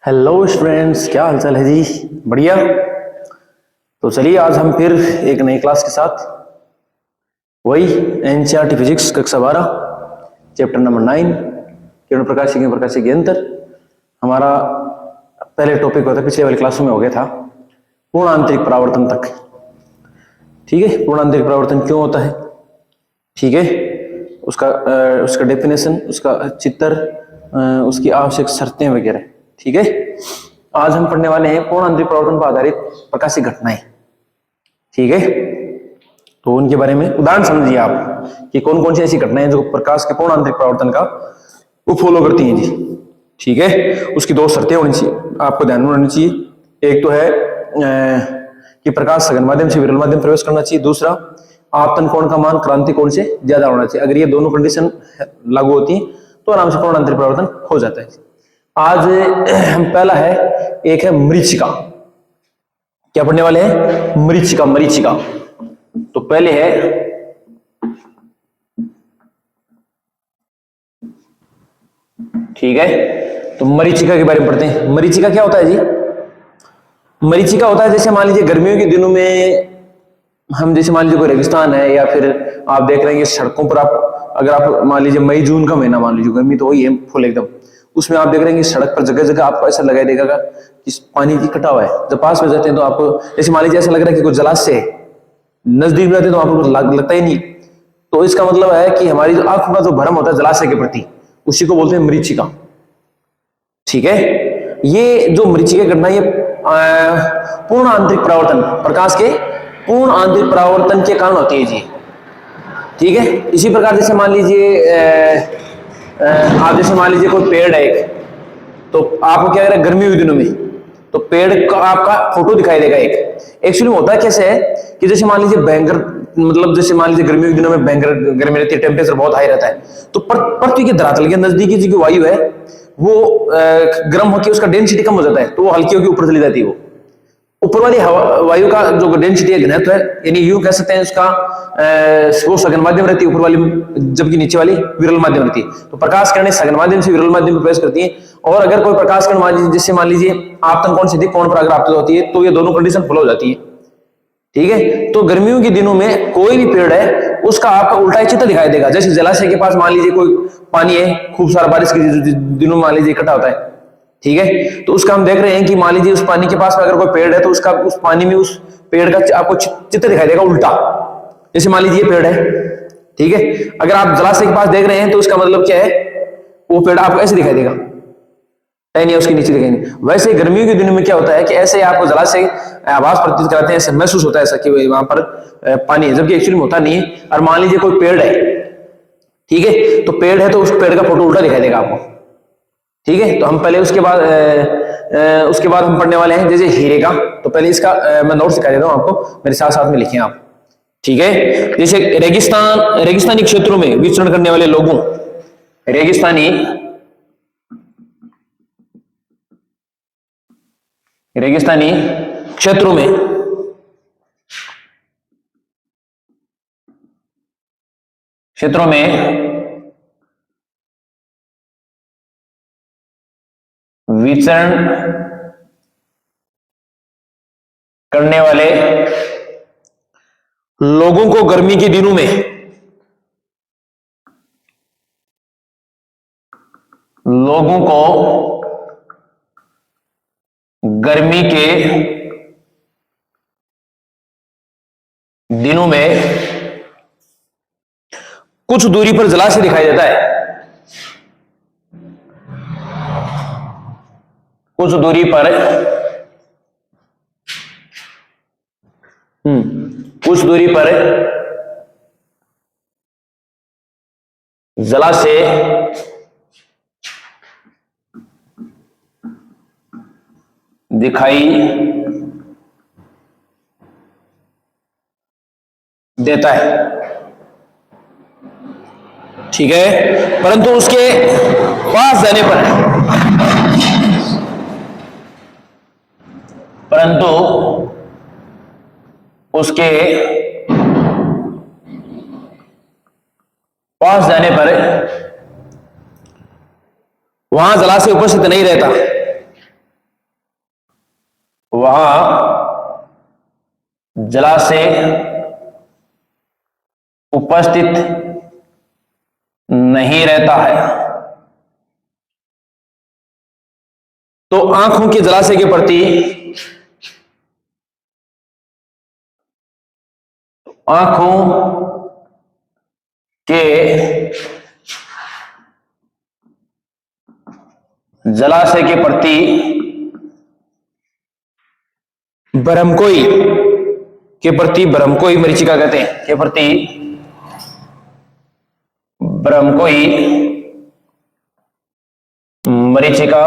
Hello students, क्या हालचाल है जी? बढ़िया। तो चलिए आज हम फिर एक नई क्लास के साथ वही एनसीईआरटी फिजिक्स कक्षा 12 चैप्टर नंबर 9 किरण प्रकाशिकी में प्रकाशिकी के अंतर हमारा पहले टॉपिक होता पिछले वाली क्लासों में हो गया था पूर्ण आंतरिक परावर्तन तक। ठीक है, पूर्ण आंतरिक परावर्तन क्यों होता है, ठीक है, उसका डेफिनेशन, उसका चित्र, उसकी आवश्यक शर्तें वगैरह। ठीक है, आज हम पढ़ने वाले हैं पूर्ण आंतरिक परावर्तन पर आधारित प्रकाशिक घटनाएं। ठीक है, तो उनके बारे में उदाहरण समझिए आप कि कौन कौन सी ऐसी घटनाएं जो प्रकाश के पूर्ण आंतरिक परावर्तन का वो फॉलो करती हैं जी। ठीक है, उसकी दो शर्तें होनी चाहिए, आपको ध्यान में होनी चाहिए। एक तो है कि प्रकाश सघन माध्यम से विरल माध्यम प्रवेश करना चाहिए, दूसरा आपतन कोण का मान क्रांति कोण से ज्यादा होना चाहिए। अगर ये दोनों कंडीशन लागू होती है तो आराम से पूर्ण आंतरिक परावर्तन हो जाता है। आज हम पहला है, एक है मरीचिका। क्या पढ़ने वाले हैं? मरीचिका। मरीचिका तो पहले है ठीक है, तो मरीचिका के बारे में पढ़ते हैं। मरीचिका क्या होता है जी? मरीचिका होता है जैसे मान लीजिए गर्मियों के दिनों में हम, जैसे मान लीजिए कोई रेगिस्तान है या फिर आप देख रहे हैं सड़कों पर, आप अगर आप मान लीजिए मई जून का महीना मान लीजिए, गर्मी तो वही है फुल एकदम, उसमें आप देख रहे हैं कि सड़क पर जगह जगह आपको ऐसा लगाई देगा कि पानी इकट्ठा हुआ है। जब पास में जाते हैं तो आपको जैसे मान लीजिए ऐसा लग रहा है कि कुछ जलाशय है, नजदीक में जाते हैं तो आपको लगता ही नहीं। तो इसका मतलब है कि हमारी जो आंखों का जो भ्रम होता है जलाशय के प्रति, उसी को बोलते हैं मरीचिका। ठीक है, ये जो मरीचिका घटना ये पूर्ण आंतरिक परावर्तन, प्रकाश के पूर्ण आंतरिक परावर्तन के कारण होती है जी। ठीक है, इसी प्रकार जैसे मान लीजिए आप जैसे मान लीजिए कोई पेड़ है एक, तो आपको क्या करेगा गर्मी के दिनों में, तो पेड़ का आपका फोटो दिखाई देगा एक। एक्चुअली होता है कैसे है कि जैसे मान लीजिए भयंकर, मतलब जैसे मान लीजिए गर्मी के दिनों में भयंकर गर्मी रहती है, टेम्परेचर बहुत हाई रहता है, तो पृथ्वी के धरातल के नजदीकी जो वायु है वो गर्म होकर उसका डेंसिटी कम हो जाता है, तो वो हल्की होकर ऊपर चली जाती है। वो ऊपर वाली वायु का जो डेंसिटी है, घनत्व है, यानी यूं कह सकते हैं उसका वो सघन माध्यम रहती है ऊपर वाली, जबकि नीचे वाली विरल माध्यम रहती है। तो प्रकाश किरणें सघन माध्यम से विरल माध्यम में प्रवेश करती हैं, और अगर कोई प्रकाश किरण जिससे मान लीजिए आपतन कोण से अधिक कोण पर अगर आपतित होती है तो ये दोनों कंडीशन फॉलो हो जाती है। ठीक है, तो गर्मियों के दिनों में कोई भी पेड़ है उसका आपका उल्टा चित्र दिखाई देगा। जैसे जलाशय के पास मान लीजिए कोई पानी है, खूब सारा बारिश के दिनों मान लीजिए इकट्ठा होता है। ठीक है, तो उसका हम देख रहे हैं कि मान लीजिए उस पानी के पास में अगर कोई पेड़ है तो उसका उस पानी में उस पेड़ का आपको चित्र दिखाई देगा उल्टा। जैसे मान लीजिए पेड़ है, ठीक है, अगर आप जलाशय के पास देख रहे हैं तो उसका मतलब क्या है, वो पेड़ आपको ऐसे दिखाई देगा, नहीं उसके नीचे दिखाएंगे। वैसे गर्मियों के दिनों में क्या होता है कि ऐसे आपको जलाशय आभास प्रतीत कराते हैं, ऐसे महसूस होता है ऐसा कि वहां पर पानी है, जबकि एक्चुअली में होता नहीं है। और मान लीजिए कोई पेड़ है, ठीक है, तो पेड़ है तो उस पेड़ का फोटो उल्टा दिखाई देगा आपको। ठीक है, तो हम पहले उसके बाद हम पढ़ने वाले हैं जैसे हीरे का। तो पहले इसका मैं नोट सिखा देता हूं आपको, मेरे साथ साथ में लिखें आप। ठीक है, जैसे रेगिस्तानी क्षेत्रों में विचरण करने वाले लोगों, रेगिस्तानी क्षेत्रों में विचरण करने वाले लोगों को गर्मी के दिनों में कुछ दूरी पर जलाशय दिखाई देता है, कुछ दूरी पर जलाशय दिखाई देता है। ठीक है, परंतु उसके पास जाने पर वहां जलाशय उपस्थित नहीं रहता। वहां जलाशय उपस्थित नहीं रहता है। तो आंखों के जलाशय के प्रति आंखों के जलाशय के प्रति बरमकोई मरीचिका कहते हैं, के प्रति बरमकोई मरीचिका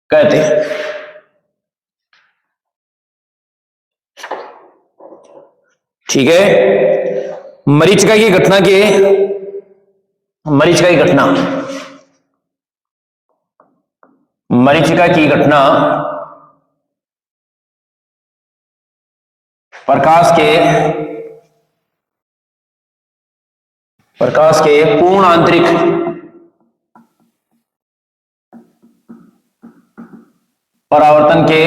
कहते हैं। ठीक है। मरीचिका की घटना प्रकाश के पूर्ण आंतरिक परावर्तन के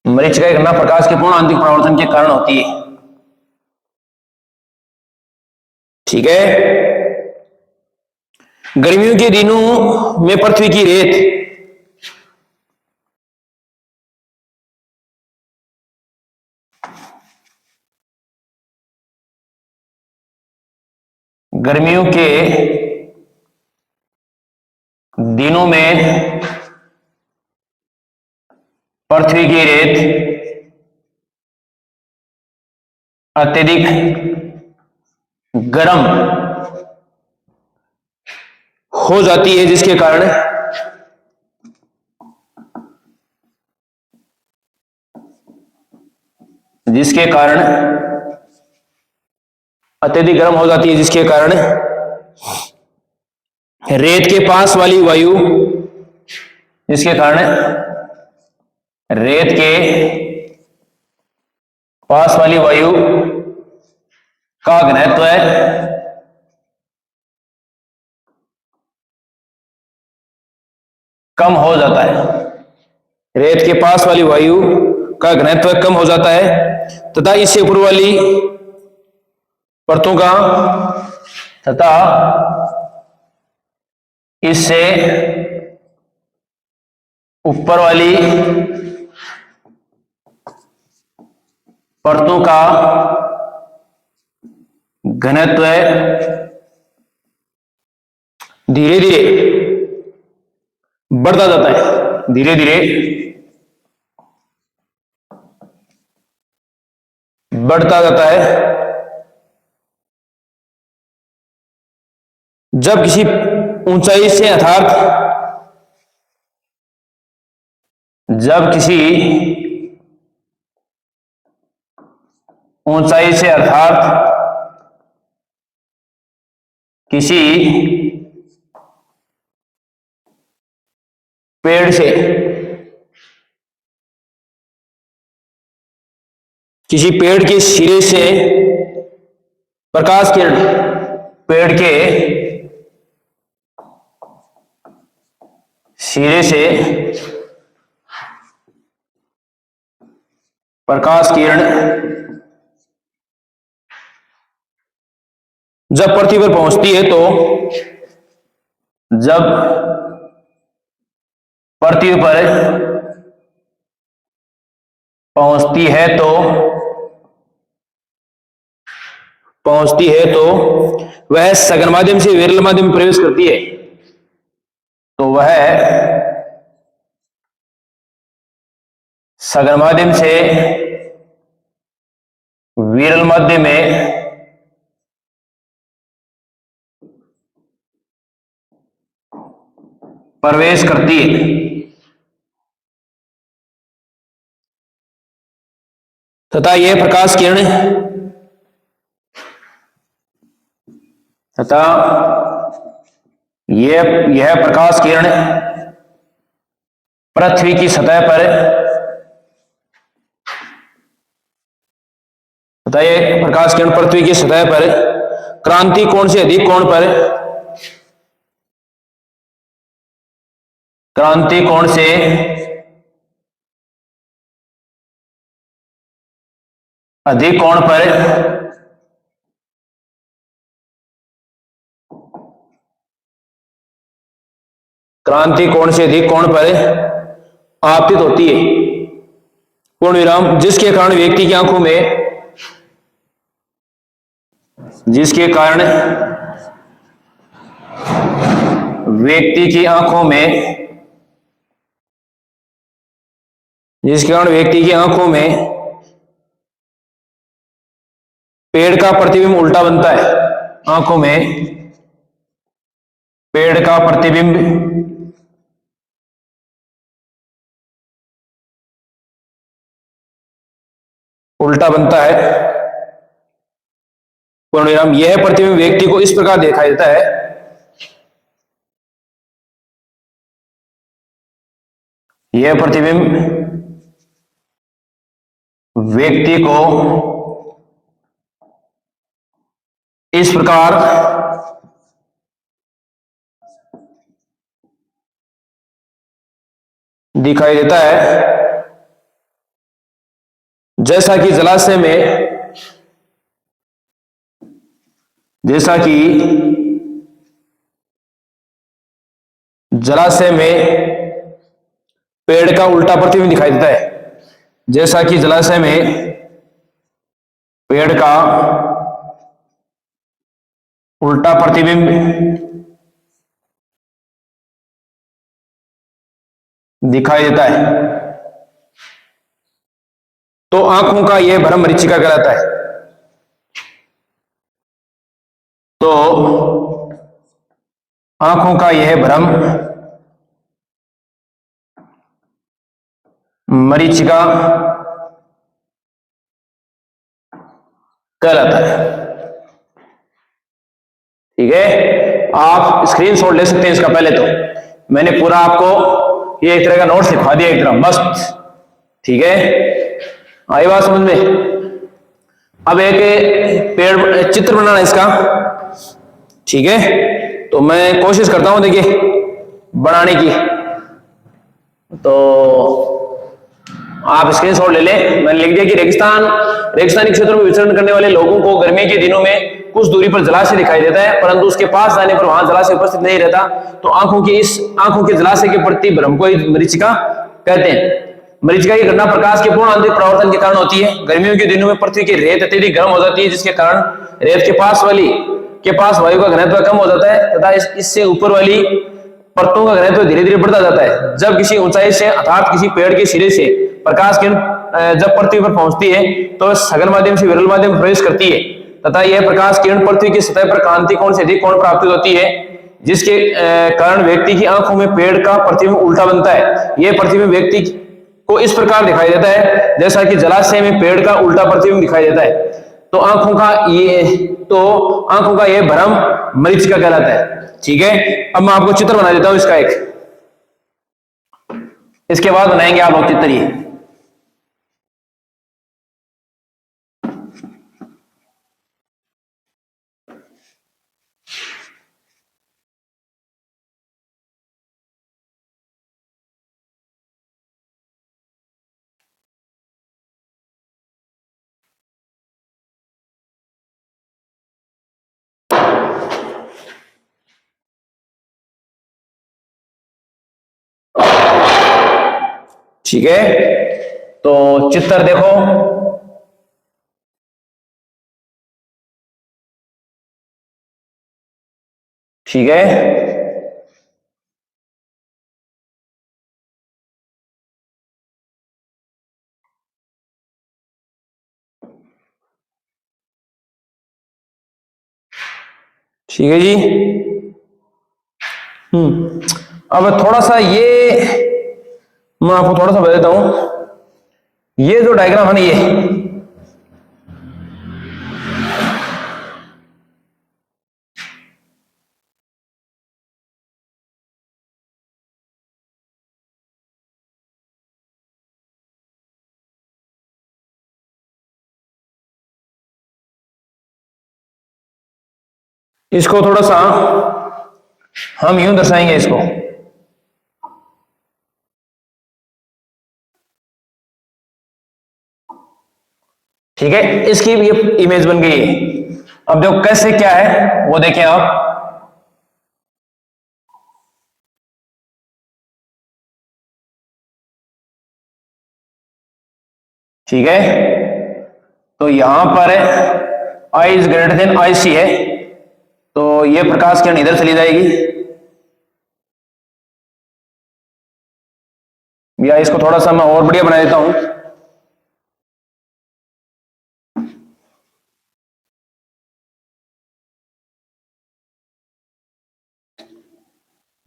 मरीचिका की घटना प्रकाश के पूर्ण आंतरिक परावर्तन के कारण होती है। ठीक है। गर्मियों के दिनों में पृथ्वी की रेत गर्मियों के दिनों में पृथ्वी की रेत अत्यधिक गर्म हो जाती है, जिसके कारण अत्यधिक गर्म हो जाती है, जिसके कारण रेत के पास वाली वायु का घनत्व कम हो जाता है। रेत के पास वाली वायु का घनत्व कम हो जाता है तथा इससे ऊपर वाली परतों का इससे ऊपर वाली परतों का घनत्व धीरे धीरे बढ़ता जाता है, जब किसी ऊंचाई से अर्थात किसी पेड़ से किसी पेड़ के सिरे से प्रकाश किरण पेड़ के सिरे से प्रकाश किरण जब पृथ्वी पर पहुंचती है तो वह सघन माध्यम से विरल माध्यम में प्रवेश करती है। तो वह सघन माध्यम से विरल माध्यम में प्रवेश करती है तथा यह प्रकाश किरण पृथ्वी की सतह पर क्रांति कोण से अधिक कोण पर क्रांति कोण से अधिक कोण पर क्रांति कोण से अधिक कोण पर आपतित होती है, पूर्ण विराम, जिसके कारण व्यक्ति की आंखों में जिसके कारण व्यक्ति की आंखों में जिसके कारण व्यक्ति की आंखों में पेड़ का प्रतिबिंब उल्टा बनता है। आंखों में पेड़ का प्रतिबिंब उल्टा बनता है, पूर्ण विराम, यह प्रतिबिंब व्यक्ति को इस प्रकार दिखाई देता है, यह प्रतिबिंब व्यक्ति को इस प्रकार दिखाई देता है जैसा कि जलाशय में पेड़ का उल्टा प्रतिबिंब दिखाई देता है, जैसा कि जलाशय में पेड़ का उल्टा प्रतिबिंब दिखाई देता है, तो आंखों का यह भ्रम मरीचिका कहलाता है। तो आंखों का यह भ्रम मरीचिका कहलाता है। ठीक है, आप स्क्रीनशॉट ले सकते हैं इसका। पहले तो मैंने पूरा आपको ये एक तरह का नोट्स लिखवा दिया एक तरह मस्त। ठीक है, आई बात समझ में। अब एक पेड़ चित्र बनाना इसका। ठीक है, तो मैं कोशिश करता हूं देखिए बनाने की, तो आप स्क्रीनशॉट ले लें। मैंने लिख दिया कि रेगिस्तानी क्षेत्रों में विचरण करने वाले लोगों को गर्मी के दिनों में कुछ दूरी पर जलाशय दिखाई देता है, परंतु उसके पास जाने पर वहां जलाशय उपस्थित नहीं रहता, तो आंखों के जलाशय के प्रति भ्रम को मरीचिका कहते हैं। मरीचिका की घटना प्रकाश के पूर्ण आंतरिक परावर्तन के कारण होती है। गर्मियों के दिनों में पृथ्वी की रेत अत्यधिक गर्म हो जाती है, जिसके कारण रेत के पास वायु का घनत्व कम हो जाता है तथा इससे ऊपर वाली परतों का घनत्व धीरे धीरे बढ़ता जाता है। जब किसी ऊंचाई से अर्थात किसी पेड़ के सिरे से प्रकाश किरण जब पृथ्वी पर पहुंचती है तो सघन माध्यम से विरल माध्यम में प्रवेश करती है तथा यह प्रकाश किरण पृथ्वी की सतह पर क्रांति कोण से अधिक कोण प्राप्त होती है, जिसके कारण व्यक्ति की आंखों में पेड़ का प्रतिबिंब उल्टा बनता है। यह प्रतिबिंब व्यक्ति को इस प्रकार दिखाई देता है जैसा कि जलाशय में पेड़ का उल्टा प्रतिबिंब दिखाई देता है। तो आंखों का यह भ्रम मरीचिका कहलाता है। ठीक है, अब मैं आपको चित्र बना देता हूं इसका एक, इसके बाद बनाएंगे आप लोग चित्र। ये ठीक है, तो चित्र देखो। ठीक है, ठीक है जी। अब थोड़ा सा ये मैं आपको थोड़ा सा बता देता हूं। ये जो डायग्राम है ना, ये इसको थोड़ा सा हम यूं दर्शाएंगे इसको। ठीक है, इसकी भी इमेज बन गई है। अब देखो कैसे क्या है वो देखें आप। ठीक है, तो यहां पर I is greater then I सी है, तो ये प्रकाश किरण इधर चली जाएगी, या इसको थोड़ा सा मैं और बढ़िया बना देता हूं।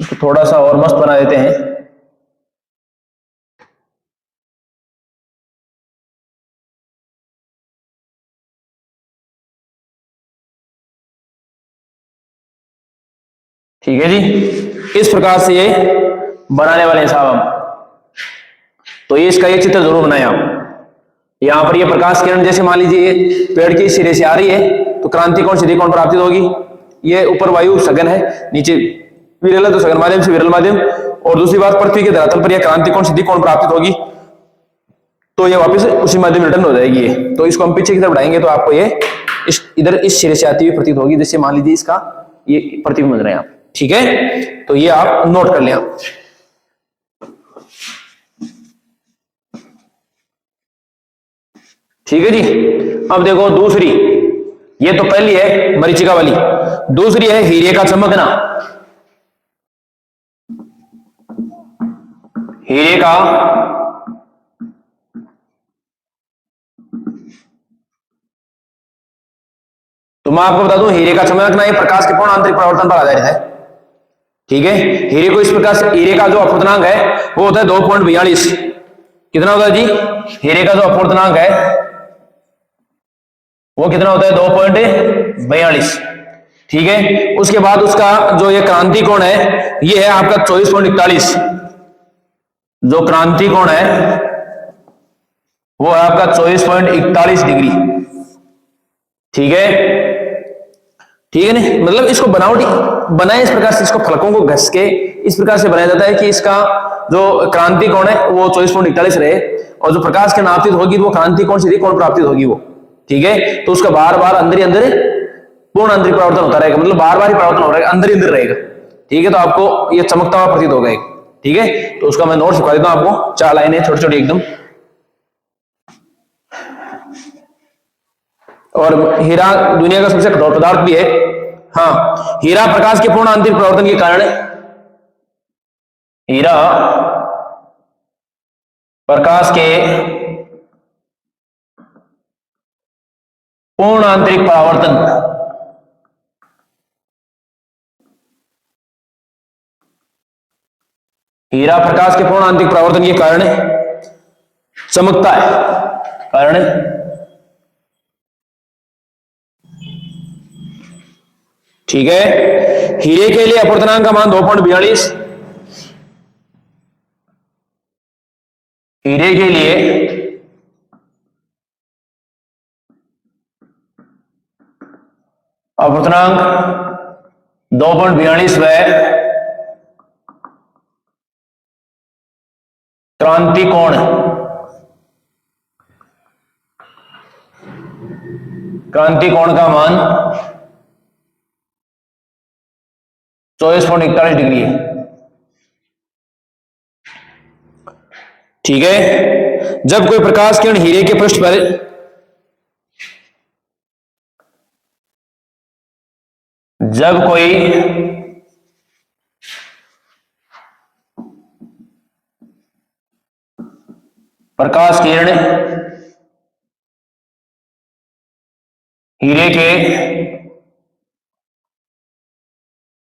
इसको थोड़ा सा और मस्त बना देते हैं। ठीक है जी, इस प्रकार से ये बनाने वाले हैं साहब हम। तो ये इसका ये चित्र जरूर बनाए आप। यहां पर ये प्रकाश किरण जैसे मान लीजिए पेड़ के सिरे से आ रही है, तो क्रांति कोण सीधी कोण प्राप्त होगी। ये ऊपर वायु सघन है, नीचे विरल है, तो सघन माध्यम से विरल माध्यम। और दूसरी बात, पृथ्वी के धरातल पर यह क्रांति कोण सीधी कोण प्राप्त होगी, तो ये वापस उसी माध्यम रिटर्न हो जाएगी ये। तो इसको हम पीछे की तरफ बढ़ाएंगे तो आपको ये इधर इस सिरे से आती हुई प्रतीत होगी, जैसे मान लीजिए इसका ये प्रतिबिंब बन रहे हैं आप। ठीक है, तो ये आप नोट कर लें आप। ठीक है जी, अब देखो दूसरी, ये तो पहली है मरीचिका वाली, दूसरी है हीरे का चमकना। हीरे का तो मैं आपको बता दूं, हीरे का चमकना ये प्रकाश के पूर्ण आंतरिक परिवर्तन पर आधारित है। ठीक है, हीरे को इस प्रकार से, हीरे का जो अपवर्तनांक है वो होता है 2.42। कितना होता है जी? हीरे का जो अपवर्तनांक है वो कितना होता है? 2.42। ठीक है, उसके बाद उसका जो ये क्रांति कोण है ये है आपका 24.41। जो क्रांति कोण है वो है आपका 24.41 डिग्री। ठीक है, ठीक है नहीं, मतलब इसको बनावटी बनाए इस प्रकार से, इसको फलकों को घस के इस प्रकार से बनाया जाता है कि इसका जो क्रांति कोण है वो 24.41 रहे, और जो प्रकाश की आपतित होगी वो क्रांति कोण सीधी कोण प्राप्तित होगी वो। ठीक है, तो उसका बार बार अंदर ही अंदर पूर्ण आंतरिक परिवर्तन होता रहेगा, मतलब बार बार ही परिवर्तन हो रहेगा, अंदर ही अंदर रहेगा। ठीक है, तो आपको ये चमकता हुआ प्रतीत होगा। ठीक है, तो उसका मैं नोट सिखा देता हूं आपको, 4 लाइनें छोटी छोटी एकदम। और हीरा दुनिया का सबसे कठोर पदार्थ भी है। हाँ, हीरा प्रकाश के पूर्ण आंतरिक परिवर्तन के कारण, हीरा प्रकाश के पूर्ण आंतरिक परावर्तन हीरा प्रकाश के पूर्ण आंतरिक परावर्तन के कारण चमकता है। कारण ठीक है, हीरे के लिए अपवर्तनांक का मान 2.42। हीरे के लिए अपवर्तनांक 2.42 व क्रांति कोण का मान 24.41 डिग्री है। ठीक है, जब कोई प्रकाश किरण हीरे के पृष्ठ पर जब कोई प्रकाश किरण हीरे के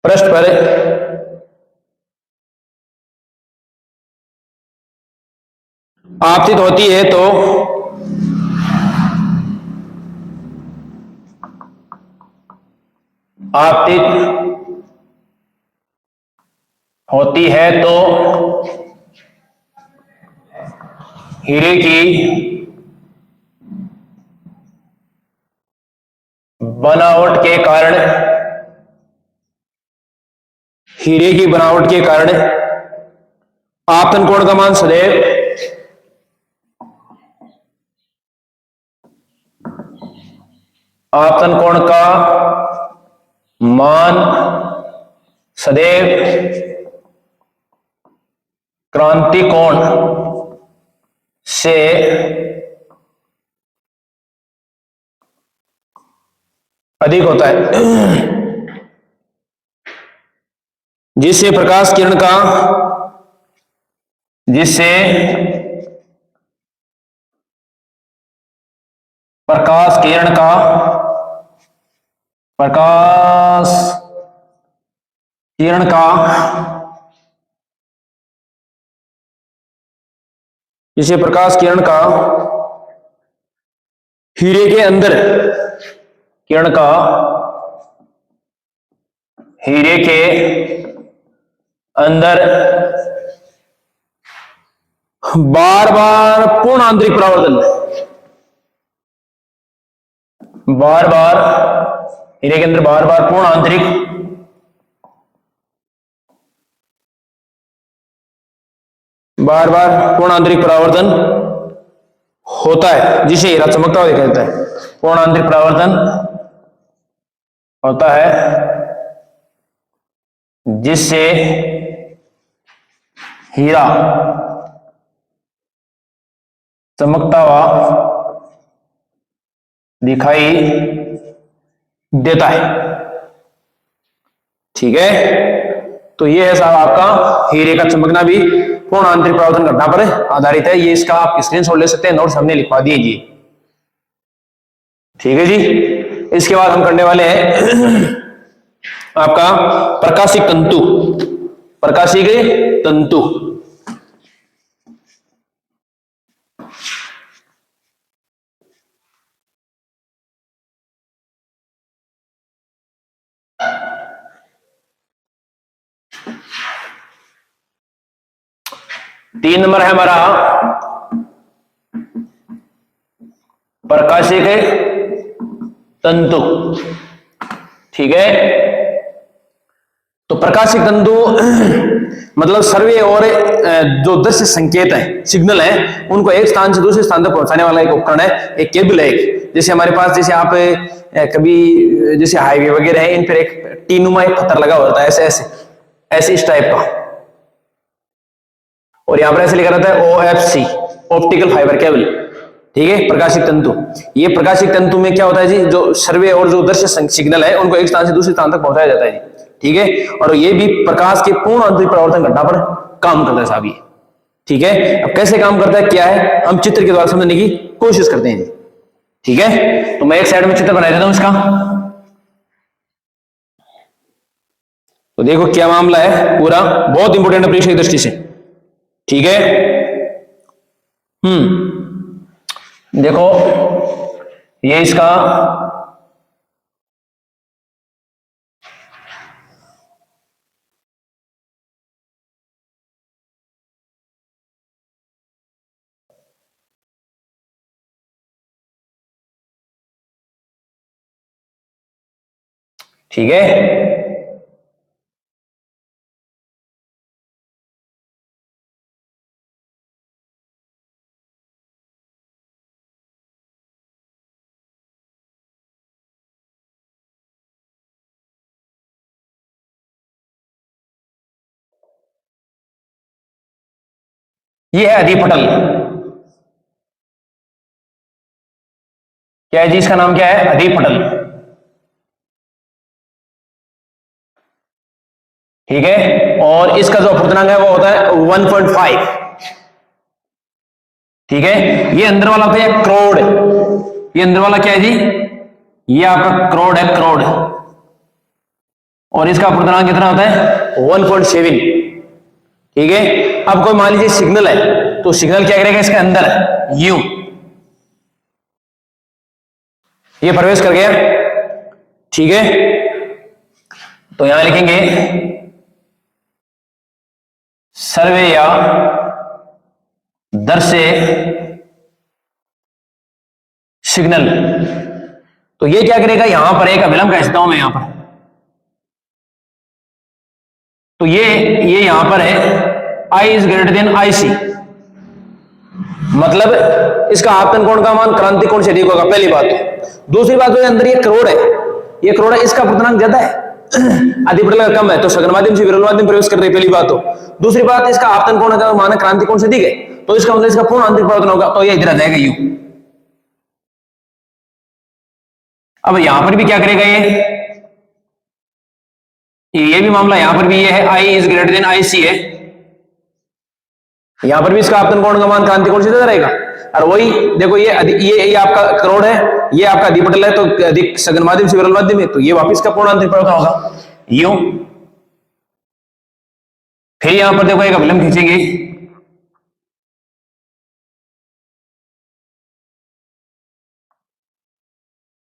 पृष्ठ पर आपतित होती है तो हीरे की बनावट के कारण आपतन कोण का मान सदैव आपतन कोण का मान सदैव क्रांति कोण से अधिक होता है, जिससे प्रकाश किरण का हीरे के अंदर बार बार पूर्ण आंतरिक परावर्तन, हीरे के अंदर बार बार पूर्ण आंतरिक परावर्तन होता है, जिसे हीरा चमकता हुआ दिखाई देता है। पूर्ण आंतरिक परावर्तन होता है जिससे हीरा चमकता हुआ दिखाई देता है। ठीक है, तो ये है साहब आपका हीरे का चमकना भी पूर्ण आंतरिक परावर्तन घटना पर आधारित है। ये इसका आप स्क्रीनशॉट ले सकते हैं, नोट्स हमने लिखवा दिए जी। ठीक है जी, इसके बाद हम करने वाले हैं आपका प्रकाशिक तंतु। 3 नंबर है हमारा प्रकाशिक तंतु। ठीक है, तो प्रकाशिक तंतु मतलब सर्वे और जो दृश्य संकेत है, सिग्नल है, उनको एक स्थान से दूसरे स्थान तक पहुंचाने वाला एक उपकरण है, एक केबल है। जैसे हमारे पास, जैसे आप कभी जैसे हाईवे वगैरह है, इन पर एक टीनुमा एक पत्थर लगा होता है, ऐसे इस टाइप का, और यहां पर ऐसे लिखा रहता है OFC, ऑप्टिकल फाइबर केबल। ठीक है, प्रकाशिक तंतु। ये प्रकाशिक तंतु में क्या होता है जी, जो सर्वे और जो दृश्य सिग्नल है, उनको एक स्थान से दूसरे स्थान तक पहुंचाया जाता है जी। ठीक है, और ये भी प्रकाश के पूर्ण आंतरिक परावर्तन घटना पर काम करता है साहब ये। ठीक है, अब कैसे काम करता है, क्या है, हम चित्र के द्वारा समझने की कोशिश करते हैं जी। ठीक है, तो मैं एक साइड में चित्र बना देता हूं इसका, तो देखो क्या मामला है पूरा, बहुत इंपॉर्टेंट है परीक्षा की दृष्टि से। ठीक है, देखो ये इसका ठीक है, ये है अधिपटल। क्या है जी, इसका नाम क्या है, अधिपटल। ठीक है, और इसका जो अपवर्तनांक है वो होता है 1.5। ठीक है, ये अंदर वाला होता है क्रोड, ये अंदर वाला क्या है जी, ये आपका क्रोड है, क्रोड, और इसका अपवर्तनांक कितना होता है 1.7। ठीक है, अब कोई मान लीजिए सिग्नल है, तो सिग्नल क्या करेगा, इसके अंदर यूं ये प्रवेश कर गया। ठीक है, तो यहां लिखेंगे सर्वे या दृश्य सिग्नल। तो ये क्या करेगा, यहां पर एक अभिलंब कहता हूं मैं यहां पर, तो ये यहां पर है I is greater than IC, मतलब इसका आपतन कोण का मान क्रांति कोण से अधिक होगा, पहली बात। दूसरी बात, जो अंदर ये करोड़ है, ये करोड़ है, इसका अपवर्तनांक ज्यादा है, अधिपटल का कम है, तो सघन माध्यम से विरल माध्यम प्रवेश कर रही है, पहली बात। तो दूसरी बात, इसका आपतन कोण का मानक क्रांति कोण से अधिक है, तो इसका मतलब इसका पूर्ण आंतरिक परावर्तन होगा, तो ये इधर आ जाएगा यू। अब यहां पर भी क्या करेगा ये भी मामला यहां पर भी ये है, I is greater then I सी है, यहां पर भी इसका आपतन कोण का मान क्रांति कोण से ज्यादा रहेगा। और वही देखो, ये आपका करोड़ है, ये आपका अधिपटल है, तो अधिक सघन माध्यम से विरल माध्यम है, तो ये वापिस का पूर्ण आंतरिक परावर्तन होगा यूं। फिर यहां पर देखो एक अभिलंब खींचेंगे,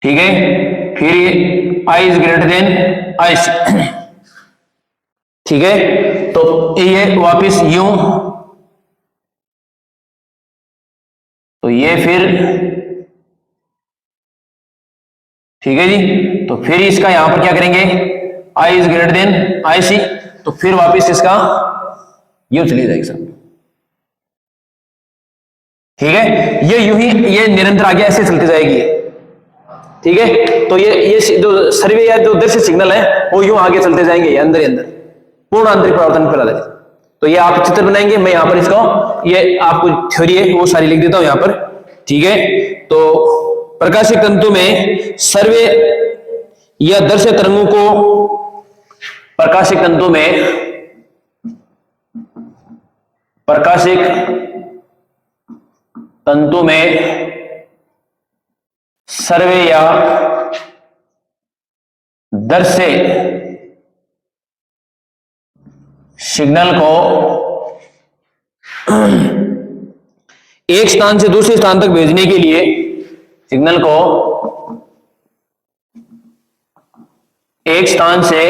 ठीक है, फिर ये I is greater then I सी, ठीक है, तो ये वापिस यूं, तो ये फिर, ठीक है जी, तो फिर इसका यहां पर क्या करेंगे, I is greater then I सी, तो फिर वापिस इसका यूं चली जाएगी सब, ठीक है, ये यूं ही ये निरंतर आगे ऐसे चलती जाएगी, ठीक है, तो ये जो सर्वे या जो दृश्य सिग्नल है वो यूं आगे चलते जाएंगे अंदर ही अंदर, पूर्ण आंतरिक परावर्तन पर आधारित। तो ये आप चित्र बनाएंगे, मैं यहां पर इसको, ये आपको थ्योरी है वो सारी लिख देता हूं यहां पर, ठीक है। तो प्रकाशिक तंतु में सर्वे या दृश्य तरंगों को, प्रकाशिक तंतु में सर्वे या दृश्य सिग्नल को एक स्थान से दूसरे स्थान तक भेजने के लिए, सिग्नल को एक स्थान से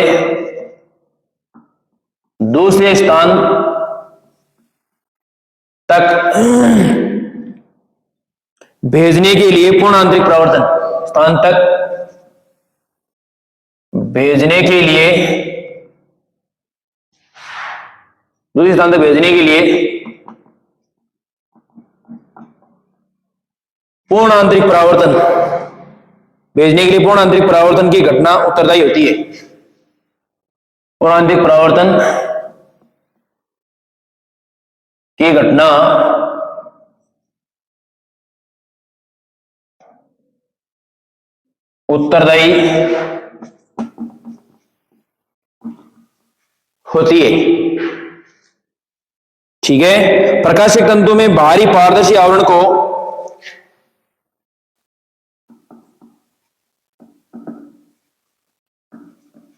दूसरे स्थान तक भेजने के लिए पूर्ण आंतरिक परावर्तन, स्थान तक भेजने के लिए, दूसरे स्थान तक भेजने के लिए पूर्ण आंतरिक परावर्तन, भेजने के लिए पूर्ण आंतरिक परावर्तन की घटना उत्तरदायी होती है। पूर्ण आंतरिक परावर्तन की घटना उत्तरदायी होती है, ठीक है। प्रकाशिक तंतु में बाहरी पारदर्शी आवरण को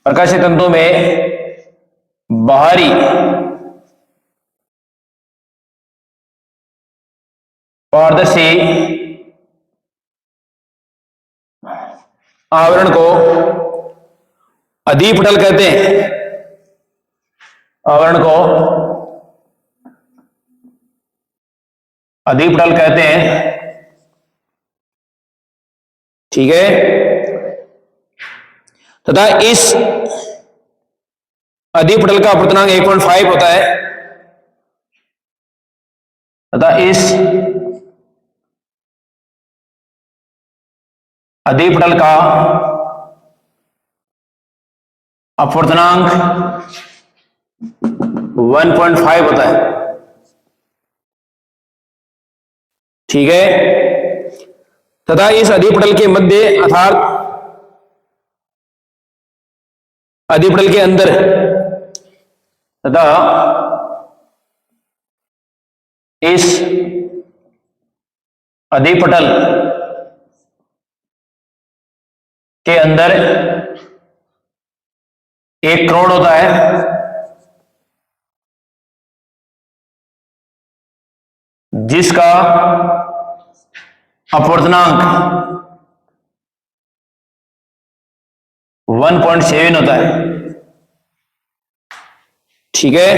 प्रकाशिक तंतु में बाहरी पारदर्शी आवरण को अधिपटल कहते हैं, आवरण को अधिपटल कहते हैं, ठीक है। तथा इस अधिपटल का अपवर्तनांक 1.5 होता है, तथा इस अधिपटल का अपवर्तनांक 1.5 होता है, ठीक है। तथा इस अधिपटल के मध्य अर्थात अधिपटल के अंदर तथा इस अधिपटल के अंदर एक करोड़ होता है, जिसका अपवर्तनांक 1.7 होता है, ठीक है।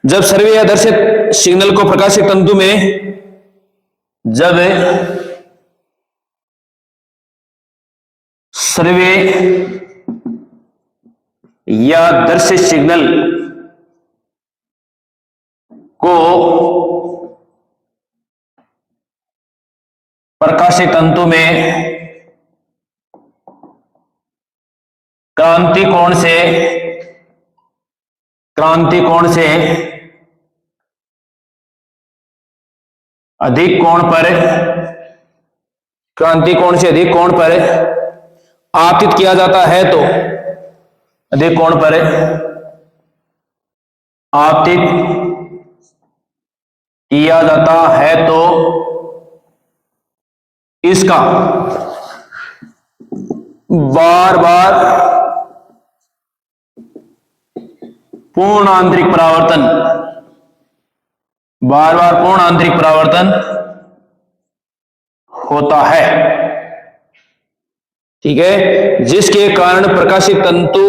जब सर्वे या दर्शित सिग्नल को प्रकाशिक तंतु में, जब सर्वे या दर्शित सिग्नल को प्रकाशिक तंतु में क्रांति कोण से अधिक कोण पर आपतित किया जाता है तो अधिक कोण पर आपतित किया जाता है तो इसका बार बार पूर्ण आंतरिक परावर्तन होता है। ठीक है, जिसके कारण प्रकाशिक तंतु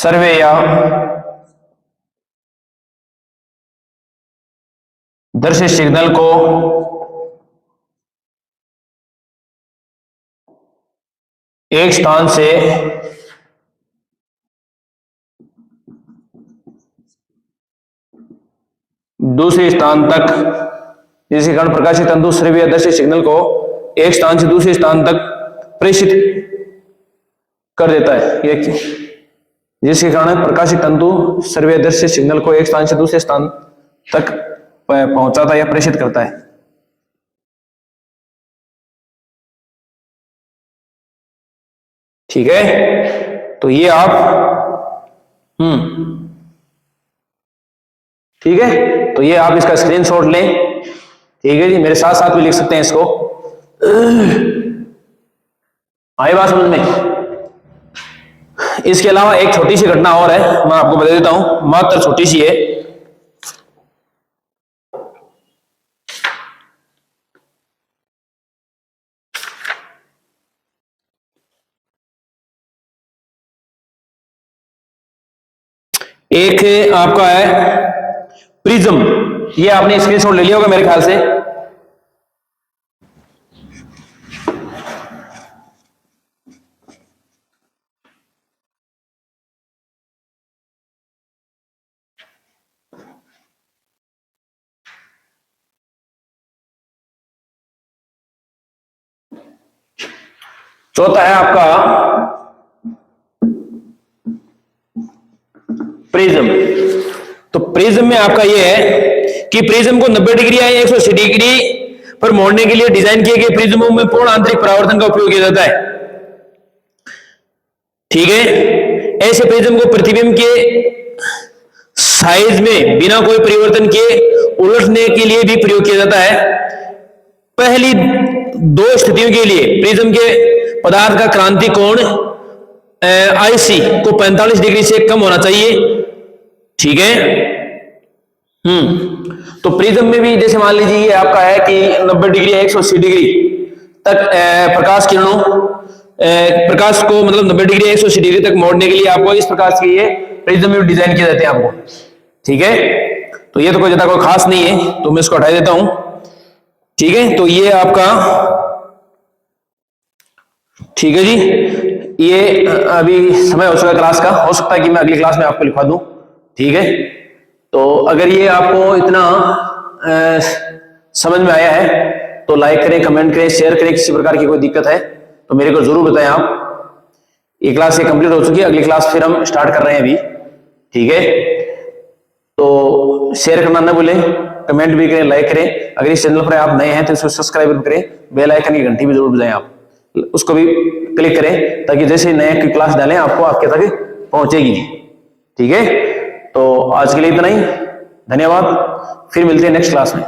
सर्वे या दर्शित सिग्नल को एक स्थान से दूसरे स्थान तक, जिसके कारण प्रकाशिक तंतु श्रव्य या दर्शित सिग्नल को एक स्थान से दूसरे स्थान तक प्रेषित कर देता है, जिसके कारण प्रकाशिक तंतु श्रव्य या दर्शित सिग्नल को एक स्थान से दूसरे स्थान तक पहुंचाता है या प्रेषित करता है। ठीक है, तो ये आप ठीक है, तो ये आप इसका स्क्रीनशॉट लें। ठीक है जी, मेरे साथ साथ भी लिख सकते हैं इसको। आई बात समझ में? इसके अलावा एक छोटी सी घटना और है, मैं आपको बता देता हूं, मात्र छोटी सी है। एक आपका है प्रिज्म, ये आपने स्क्रीनशॉट ले लिया होगा मेरे ख्याल से। चौथा है आपका प्रिज्म। तो प्रिज्म में आपका यह है कि प्रिज्म को 90 डिग्री या 180 डिग्री पर मोड़ने के लिए डिजाइन किए गए प्रिज्मों में पूर्ण आंतरिक परावर्तन का उपयोग किया जाता है। ठीक है, ऐसे प्रिज्म को प्रतिबिंब के साइज में बिना कोई परिवर्तन किए उलटने के लिए भी प्रयोग किया जाता है। पहली दो स्थितियों के लिए प्रिज्म के पदार्थ का क्रांति कोण IC को 45 डिग्री से कम होना चाहिए। ठीक है, तो प्रिज्म में भी जैसे मान लीजिए ये आपका है कि 90 डिग्री या 180 डिग्री तक प्रकाश को मतलब 90 डिग्री 180 डिग्री तक मोड़ने के लिए आपको इस प्रकार के ये प्रिज्म में डिजाइन किए जाते हैं आपको। ठीक है, तो ये तो कोई ज्यादा कोई खास नहीं है, तो मैं इसको हटा देता हूं। ठीक है, तो ये आपका ठीक है जी, ये अभी समय हो चुका क्लास का, हो सकता है कि मैं अगली क्लास में आपको लिखवा दूं। ठीक है, तो अगर ये आपको इतना समझ में आया है तो लाइक करें, कमेंट करें, शेयर करें। किसी प्रकार की कोई दिक्कत है तो मेरे को जरूर बताएं आप। ये क्लास ये कंप्लीट हो चुकी है, अगली क्लास फिर हम स्टार्ट कर रहे हैं अभी। ठीक है, तो शेयर करना ना भूलें, कमेंट भी करें, लाइक करें। अगर इस चैनल पर आप नए हैं तो इसको सब्सक्राइब करें, बेल आइकन की घंटी भी जरूर बजाएं, आप उसको भी क्लिक करें ताकि जैसे नए क्लास डालें आपको आपके तक पहुंचेगी। ठीक है, तो आज के लिए इतना ही, धन्यवाद, फिर मिलते हैं नेक्स्ट क्लास में।